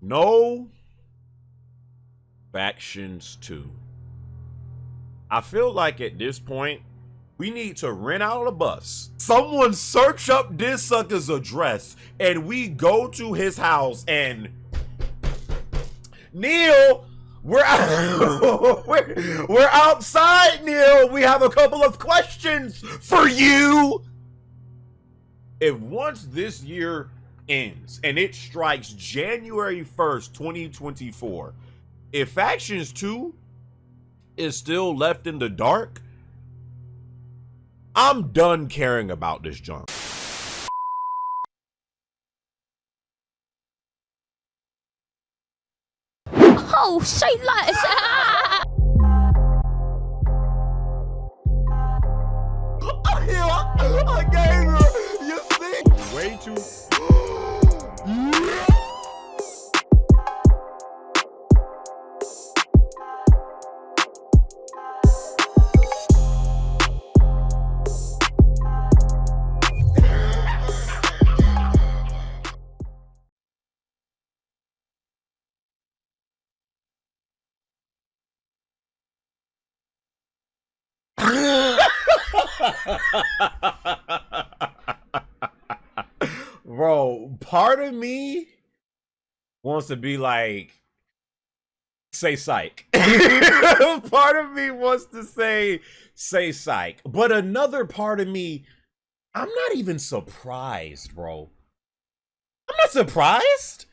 No Factions 2. I feel like at this point, we need to rent out a bus. Someone search up this sucker's address and we go to his house and Neil, we're outside, Neil. We have a couple of questions for you. If once this year ends and it strikes January 1st, 2024, if Factions 2 is still left in the dark, I'm done caring about this junk. Oh, say less. I gave her. You see? Way too. Bro, part of me wants to be like, say psych. Part of me wants to say psych. But another part of me, I'm not even surprised, bro. I'm not surprised.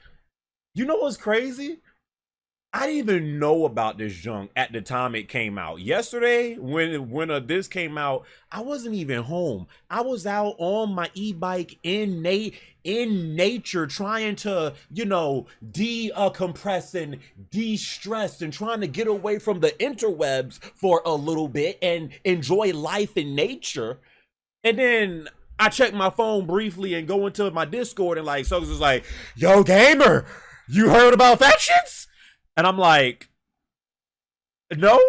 You know what's crazy? I didn't even know about this junk at the time it came out. Yesterday, when this came out, I wasn't even home. I was out on my e-bike in nature, trying to, decompress and de-stress and trying to get away from the interwebs for a little bit and enjoy life in nature. And then I checked my phone briefly and go into my Discord and like, so was like, yo, gamer, you heard about Factions? And I'm like, no.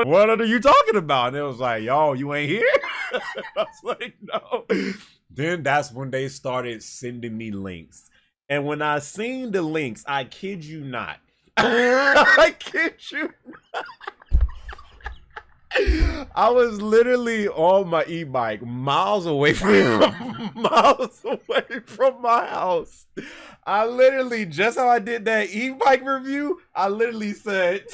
What are you talking about? And it was like, yo, you ain't here? I was like, no. Then that's when they started sending me links. And when I seen the links, I kid you not. I kid you not. I was literally on my e-bike miles away from my house. I literally, just how I did that e-bike review, I literally said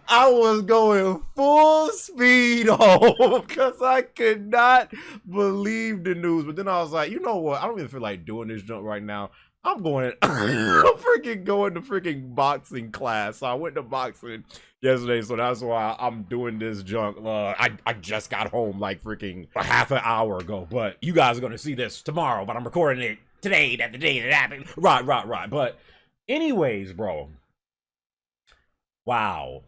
I was going full speed home because I could not believe the news. But then I was like, you know what? I don't even feel like doing this junk right now. I'm freaking going to freaking boxing class. So I went to boxing yesterday, so that's why I'm doing this junk. I just got home like freaking a half an hour ago, but you guys are gonna see this tomorrow, but I'm recording it today, that the day that happened. Right. But anyways, bro. Wow.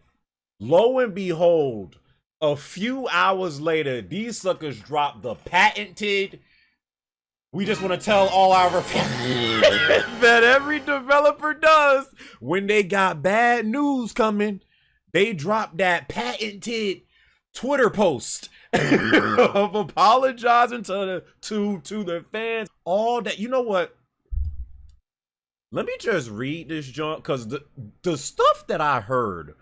Lo and behold, a few hours later, these suckers dropped the patented. We just want to tell all our that every developer does when they got bad news coming, they drop that patented Twitter post of apologizing to the fans. All that, you know what? Let me just read this junk because the stuff that I heard,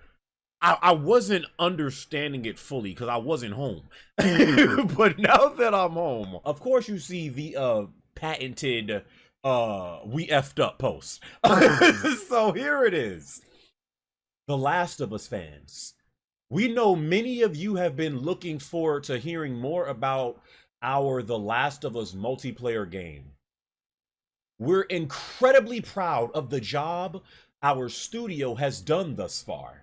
I wasn't understanding it fully because I wasn't home. But now that I'm home, of course you see the patented we effed up post. So here it is. The Last of Us fans. We know many of you have been looking forward to hearing more about our The Last of Us multiplayer game. We're incredibly proud of the job our studio has done thus far.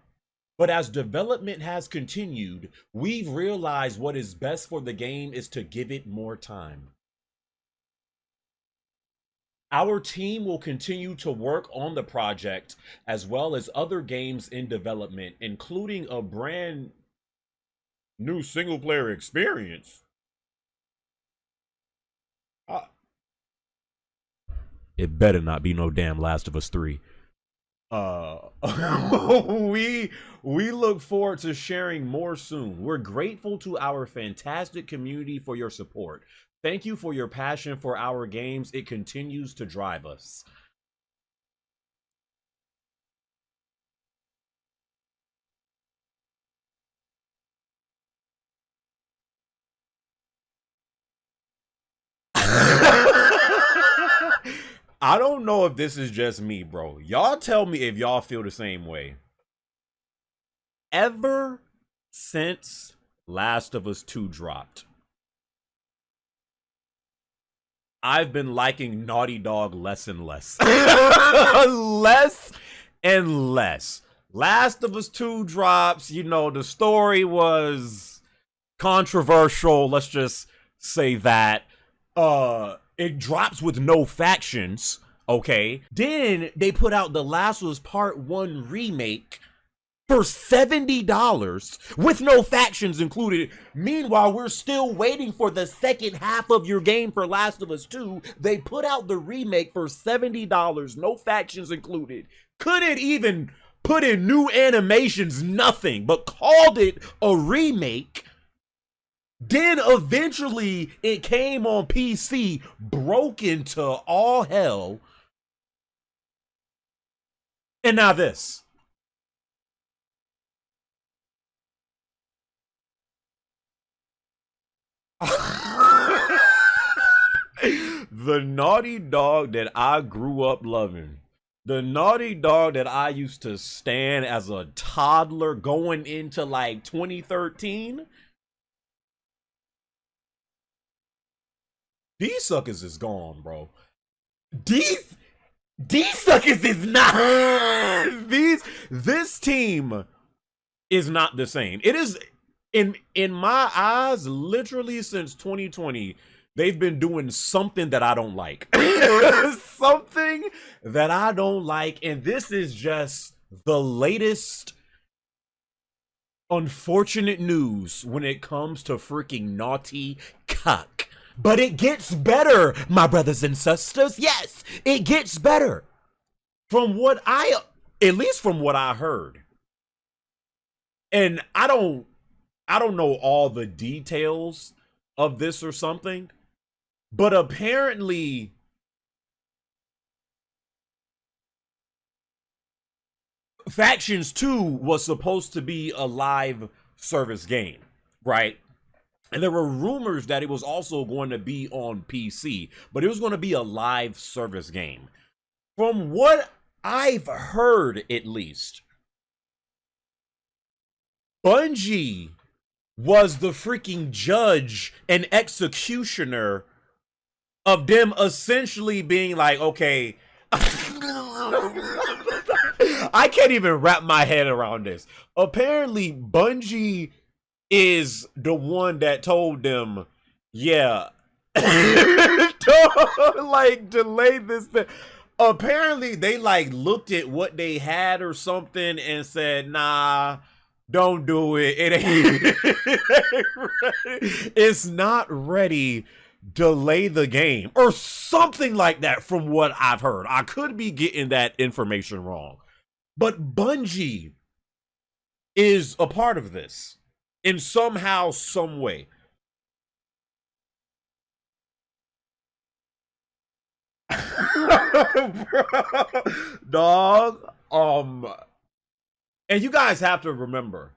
But as development has continued, we've realized what is best for the game is to give it more time. Our team will continue to work on the project as well as other games in development, including a brand new single-player experience. It better not be no damn Last of Us 3. We look forward to sharing more soon. We're grateful to our fantastic community for your support. Thank you for your passion for our games. It continues to drive us. I don't know if this is just me, bro. Y'all tell me if y'all feel the same way. Ever since Last of Us 2 dropped, I've been liking Naughty Dog less and less. Less and less. Last of Us 2 drops, you know, the story was controversial, let's just say that. It drops with no factions, okay? Then they put out The Last of Us Part 1 remake for $70 with no factions included. Meanwhile, we're still waiting for the second half of your game for Last of Us 2. They put out the remake for $70, no factions included. Couldn't even put in new animations, nothing, but called it a remake. Then eventually it came on PC, broke into all hell. And now this. The Naughty Dog that I grew up loving. The Naughty Dog that I used to stand as a toddler going into like 2013. These suckers is gone, bro. These suckers is not. This team is not the same. It is in my eyes, literally since 2020, they've been doing something that I don't like. Something that I don't like, and this is just the latest unfortunate news when it comes to freaking Naughty Cuck. But it gets better, my brothers and sisters. Yes, it gets better. From what at least from what I heard. And I don't know all the details of this or something, but apparently Factions 2 was supposed to be a live service game, right? And there were rumors that it was also going to be on PC, but it was going to be a live service game. From what I've heard, at least, Bungie was the freaking judge and executioner of them essentially being like, okay, I can't even wrap my head around this. Apparently, Bungie is the one that told them, yeah, don't like delay this thing. Apparently, they like looked at what they had or something and said, nah, don't do it. It ain't, it's not ready. Delay the game or something like that from what I've heard. I could be getting that information wrong. But Bungie is a part of this in somehow, some way. Dog. And you guys have to remember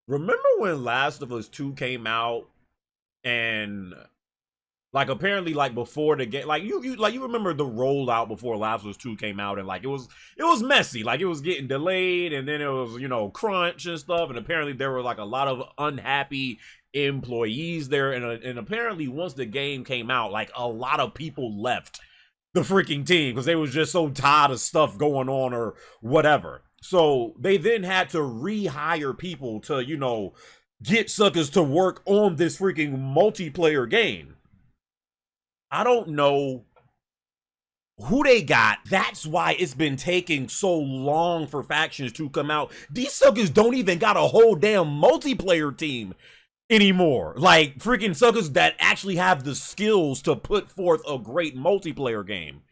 when Last of Us 2 came out and like apparently like before the game, like you remember the rollout before Last of Us 2 came out, and like it was messy, like it was getting delayed, and then it was, you know, crunch and stuff, and apparently there were like a lot of unhappy employees there, and apparently once the game came out, like a lot of people left the freaking team because they was just so tired of stuff going on or whatever. So they then had to rehire people to, you know, get suckers to work on this freaking multiplayer game. I don't know who they got. That's why it's been taking so long for Factions to come out. These suckers don't even got a whole damn multiplayer team anymore. Like freaking suckers that actually have the skills to put forth a great multiplayer game.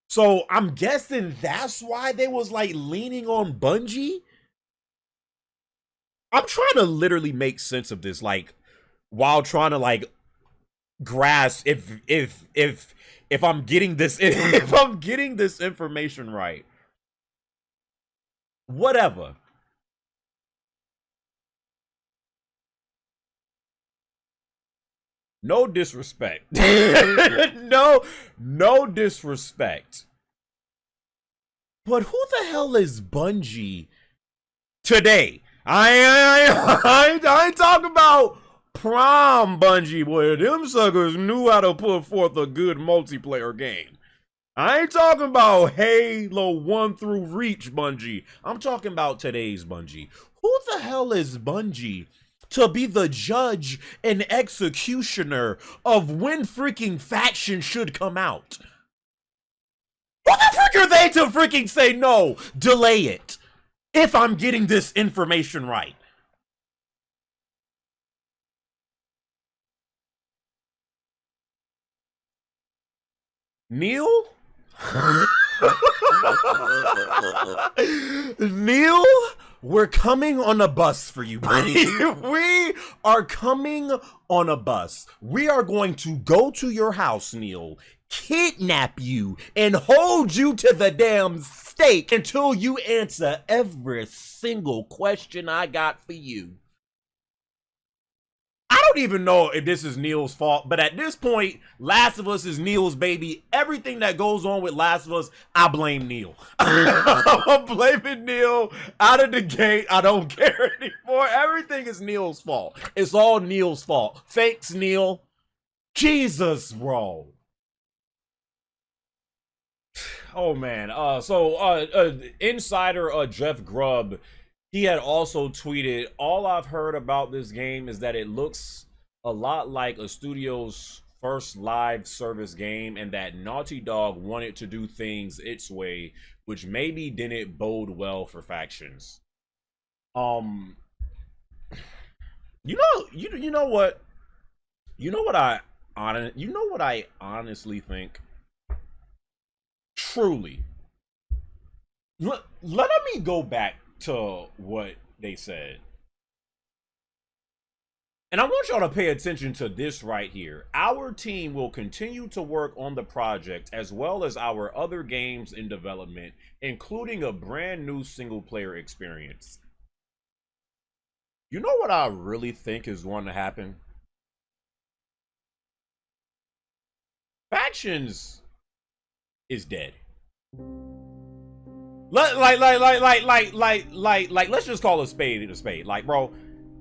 So I'm guessing that's why they was like leaning on Bungie. I'm trying to literally make sense of this, like while trying to like grasp if I'm getting this if I'm getting this information right. Whatever. No disrespect. No disrespect. But who the hell is Bungie today? I ain't talking about prime Bungie, boy. Them suckers knew how to put forth a good multiplayer game. I ain't talking about Halo 1 through Reach Bungie. I'm talking about today's Bungie. Who the hell is Bungie to be the judge and executioner of when freaking faction should come out? Who the frick are they to freaking say no, delay it, if I'm getting this information right? Neil? Neil, we're coming on a bus for you, buddy. We are coming on a bus. We are going to go to your house, Neil, kidnap you, and hold you to the damn stake until you answer every single question I got for you. I don't even know if this is Neil's fault, but at this point, Last of Us is Neil's baby. Everything that goes on with Last of Us, I blame Neil. I'm blaming Neil out of the gate. I don't care anymore. Everything is Neil's fault. It's all Neil's fault. Thanks, Neil. Jesus, bro. Oh man. Insider Jeff Grubb, he had also tweeted, all I've heard about this game is that it looks a lot like a studio's first live service game and that Naughty Dog wanted to do things its way, which maybe didn't bode well for factions. You know what I honestly think? Truly. Let me go back to what they said. And I want y'all to pay attention to this right here. Our team will continue to work on the project as well as our other games in development, including a brand new single player experience. You know what I really think is going to happen? Factions is dead. Like, let's just call a spade a spade. Like, bro,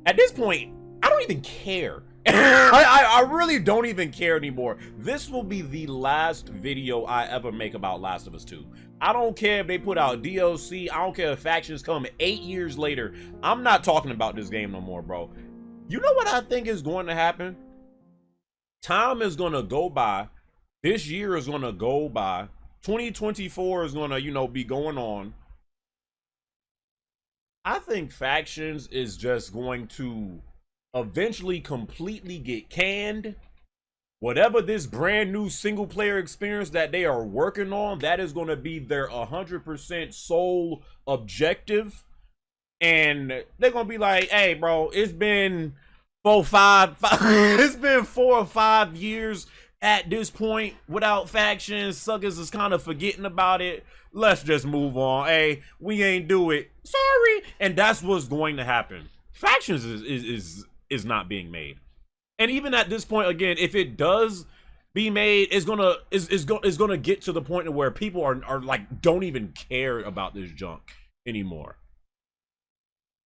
at this point, I don't even care. I really don't even care anymore. This will be the last video I ever make about Last of Us 2. I don't care if they put out DLC. I don't care if factions come 8 years later. I'm not talking about this game no more, bro. You know what I think is going to happen? Time is going to go by. This year is going to go by. 2024 is going to, be going on. I think factions is just going to eventually completely get canned. Whatever this brand new single player experience that they are working on, that is going to be their 100% sole objective. And they're going to be like, hey, bro, it's been 4 or 5 years at this point without factions. Suckers is kind of forgetting about it. Let's just move on. Hey, we ain't do it. Sorry. And that's what's going to happen. Factions is not being made. And even at this point, again, if it does be made, it's gonna get to the point where people are like, don't even care about this junk anymore.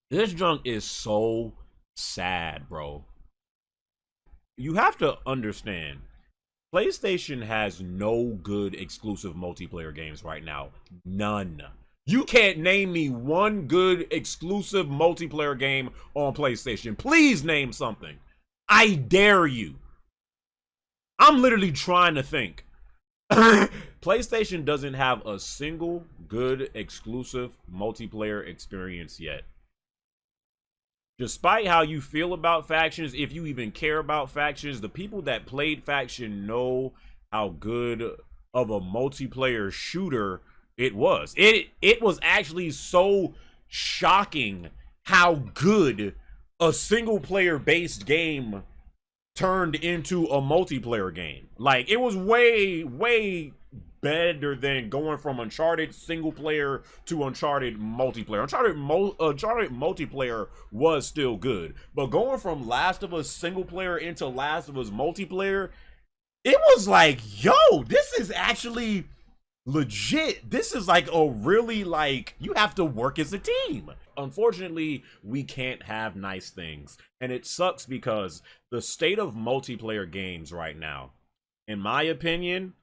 This junk is so sad, bro. You have to understand, PlayStation has no good exclusive multiplayer games right now. None. You can't name me one good exclusive multiplayer game on PlayStation. Please name something. I dare you. I'm literally trying to think. PlayStation doesn't have a single good exclusive multiplayer experience yet. Despite how you feel about factions, if you even care about factions, the people that played faction know how good of a multiplayer shooter it was. It was actually so shocking how good a single player based game turned into a multiplayer game. Like, it was way better than going from Uncharted single player to Uncharted multiplayer. Uncharted multiplayer was still good, but going from Last of Us single player into Last of Us multiplayer, it was like, yo, this is actually legit. This is like a really, like, you have to work as a team. Unfortunately, we can't have nice things, and it sucks because the state of multiplayer games right now, in my opinion,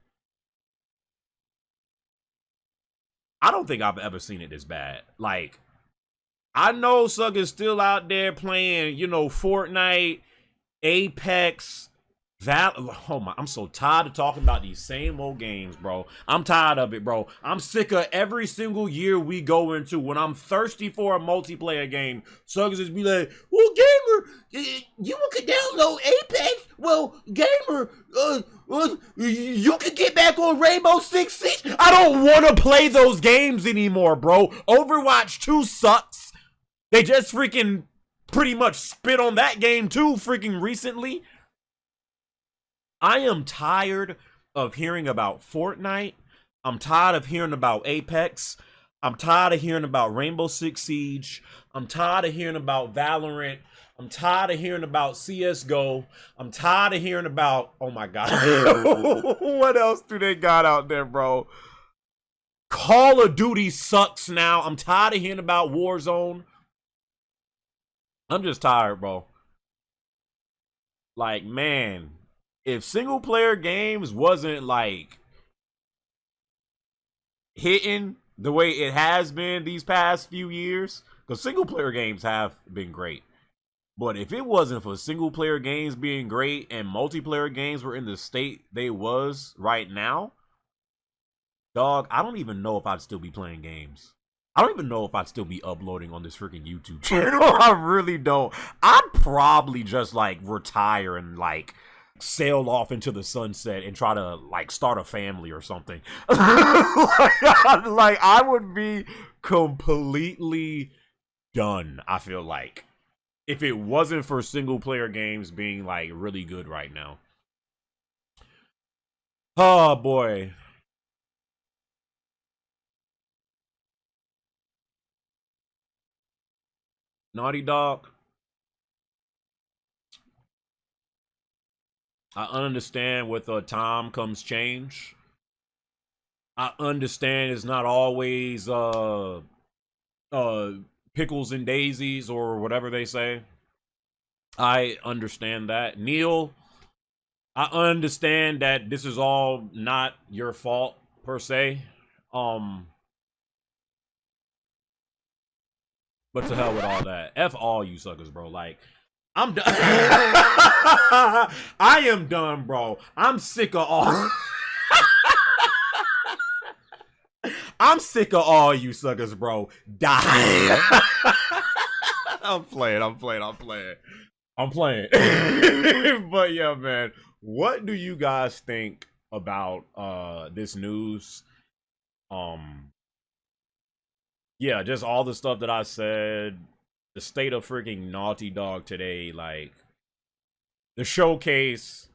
I don't think I've ever seen it this bad. Like, I know suckers still out there playing, you know, Fortnite, Apex, oh my, I'm so tired of talking about these same old games, bro. I'm tired of it, bro. I'm sick of every single year we go into, when I'm thirsty for a multiplayer game, suckers just be like, well, gamer, you could download Apex. Well, gamer, you could get back on Rainbow Six Siege. I don't want to play those games anymore, bro. Overwatch 2 sucks. They just freaking pretty much spit on that game too freaking recently. I am tired of hearing about Fortnite. I'm tired of hearing about Apex. I'm tired of hearing about Rainbow Six Siege. I'm tired of hearing about Valorant. I'm tired of hearing about CSGO. I'm tired of hearing about, oh my God. What else do they got out there, bro? Call of Duty sucks now. I'm tired of hearing about Warzone. I'm just tired, bro. Like, man, if single player games wasn't like hitting the way it has been these past few years, because single player games have been great, but if it wasn't for single player games being great and multiplayer games were in the state they was right now, dog, I don't even know if I'd still be playing games. I don't even know if I'd still be uploading on this freaking YouTube channel. I really don't. I'd probably just like retire and like sail off into the sunset and try to like start a family or something. Like I would be completely done, I feel like, if it wasn't for single player games being like really good right now. Oh boy. Naughty Dog, I understand with time comes change. I understand it's not always pickles and daisies or whatever they say. I understand that. Neil, I understand that this is all not your fault per se. But to hell with all that. F all you suckers, bro. Like, I'm done. I am done, bro. I'm sick of all. I'm sick of all you suckers, bro. Die. I'm playing. But yeah, man. What do you guys think about this news? Yeah, just all the stuff that I said, the state of freaking Naughty Dog today, like the showcase,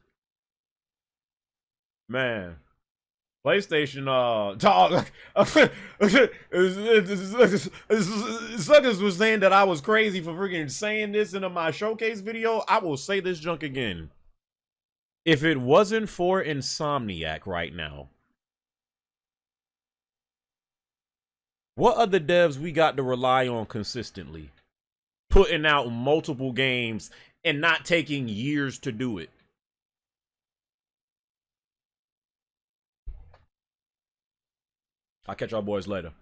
man. PlayStation, talk. Suckers was saying that I was crazy for freaking saying this in my showcase video. I will say this junk again. If it wasn't for Insomniac right now, what other devs we got to rely on consistently, putting out multiple games and not taking years to do it? I'll catch y'all boys later.